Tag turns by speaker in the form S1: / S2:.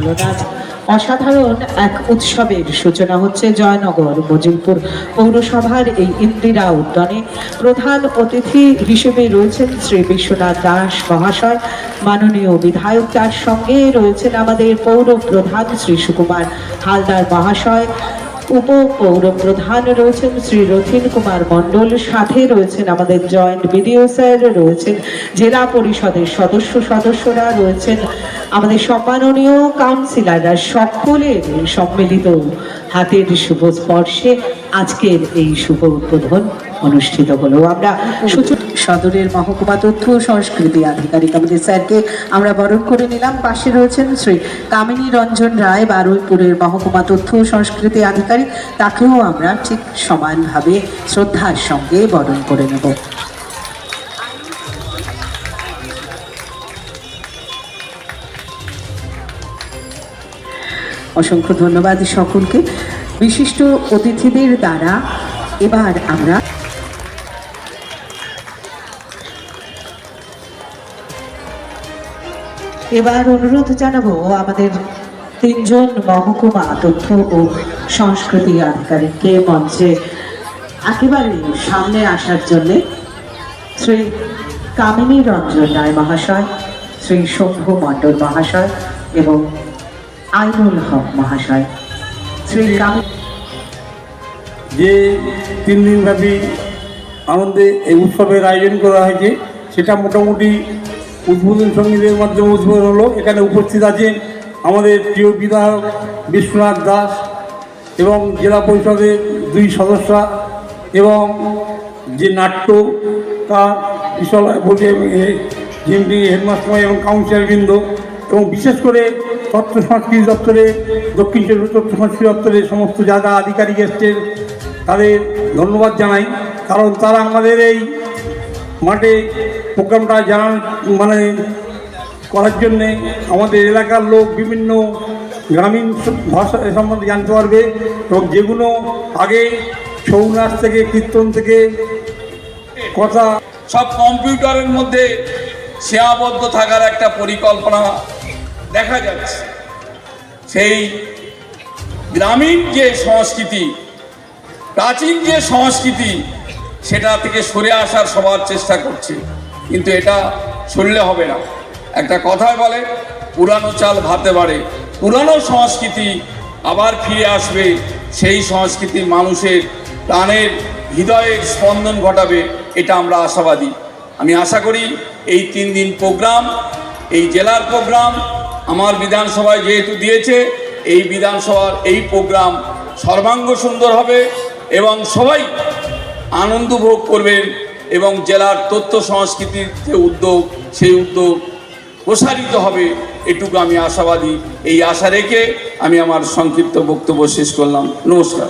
S1: চলুন আজ অসাধারণ এক উৎসবের সূচনা হচ্ছে জয়নগর মজিলপুর পৌরসভার এই ইন্দিরা উদ্যানে। প্রধান অতিথি হিসেবে রয়েছেন শ্রী বিশ্বনাথ দাস মহাশয়, মাননীয় বিধায়ক, তার সঙ্গে রয়েছেন আমাদের পৌর প্রধান শ্রী সুকুমার হালদার মহাশয়, উপপৌর প্রধান রয়েছেন শ্রী রথিন কুমার মণ্ডল, সাথে রয়েছেন আমাদের জয়েন্ট বিডিও স্যার, রয়েছেন জেলা পরিষদের সদস্যরা, রয়েছেন আমাদের সম্মাননীয় কাউন্সিলররা। সকলের সম্মিলিত হাতের শুভ স্পর্শে আজকের এই শুভ উদ্বোধন অনুষ্ঠিত হলো। আমরা সদরের মহকুমা তথ্য ও সংস্কৃতি আধিকারিক আমাদের স্যারকে আমরা বরণ করে নিলাম। পাশে রয়েছেন শ্রী কামিনী রঞ্জন রায়, বারুইপুরের মহকুমা তথ্য ও সংস্কৃতি আধিকারিক, তাকেও আমরা ঠিক সমানভাবে শ্রদ্ধার সঙ্গে বরণ করে নেব। অসংখ্য ধন্যবাদ সকলকে। বিশিষ্ট অতিথিদের দ্বারা এবার আমরা অনুরোধ জানাবো আমাদের তিনজন মহকুমা তথ্য ও সংস্কৃতি আধিকারিককে মঞ্চে একেবারে সামনে আসার জন্যে। শ্রী কামিনী রঞ্জন রায় মহাশয়, শ্রী শম্ভু মণ্ডল মহাশয় এবং আইনুল হক মহাশয়। শ্রী
S2: যে 3 দিনব্যাপী আনন্দে এই উৎসবের আয়োজন করা হয়েছে, সেটা মোটামুটি উদ্বোধন সঙ্গীতের মাধ্যমে উদ্বোধন হলো। এখানে উপস্থিত আছেন আমাদের প্রিয় বিধায়ক বিশ্বনাথ দাস এবং জেলা পরিষদের 2 সদস্য এবং যে নাট্যকার বিশালয় বলে জিএমডি হেডমাস্টার এবং কাউন্সিলরবৃন্দ, এবং বিশেষ করে তথ্য সংস্কৃতি দপ্তরে, দক্ষিণ চব্বিশ তথ্য সংস্কৃতি দপ্তরের সমস্ত যারা আধিকারিক এসছেন তাদের ধন্যবাদ জানাই। কারণ তারা আমাদের এই মাঠে প্রোগ্রামটা করার জন্যে আমাদের এলাকার লোক বিভিন্ন গ্রামীণ ভাষা সম্বন্ধে জানতে পারবে, এবং যেগুলো আগে ছৌ নাচ থেকে কীর্তন থেকে কথা
S3: সব কম্পিউটারের মধ্যে সীমাবদ্ধ থাকার একটা পরিকল্পনা দেখা যাচ্ছে। সেই গ্রামীণ যে সংস্কৃতি, প্রাচীন যে সংস্কৃতি, সেটা থেকে সরে আসার সবার চেষ্টা করছে, কিন্তু এটা সরলে হবে না। একটা কথায় বলে পুরানো চাল ভাতে বাড়ে। পুরানো সংস্কৃতি আবার ফিরে আসবে, সেই সংস্কৃতি মানুষের প্রাণের হৃদয়ের স্পন্দন ঘটাবে, এটা আমরা আশাবাদী। আমি আশা করি এই 3 দিন প্রোগ্রাম, এই জেলার প্রোগ্রাম আমার বিধানসভায় যেহেতু দিয়েছে, এই বিধানসভার এই প্রোগ্রাম সর্বাঙ্গ সুন্দর হবে এবং সবাই আনন্দ ভোগ করবেন, এবং জেলার তথ্য সংস্কৃতির যে উদ্যোগ, সেই উদ্যোগ প্রসারিত হবে, এটুকু আমি আশাবাদী। এই আশা রেখে আমি আমার সংক্ষিপ্ত বক্তব্য শেষ করলাম। নমস্কার।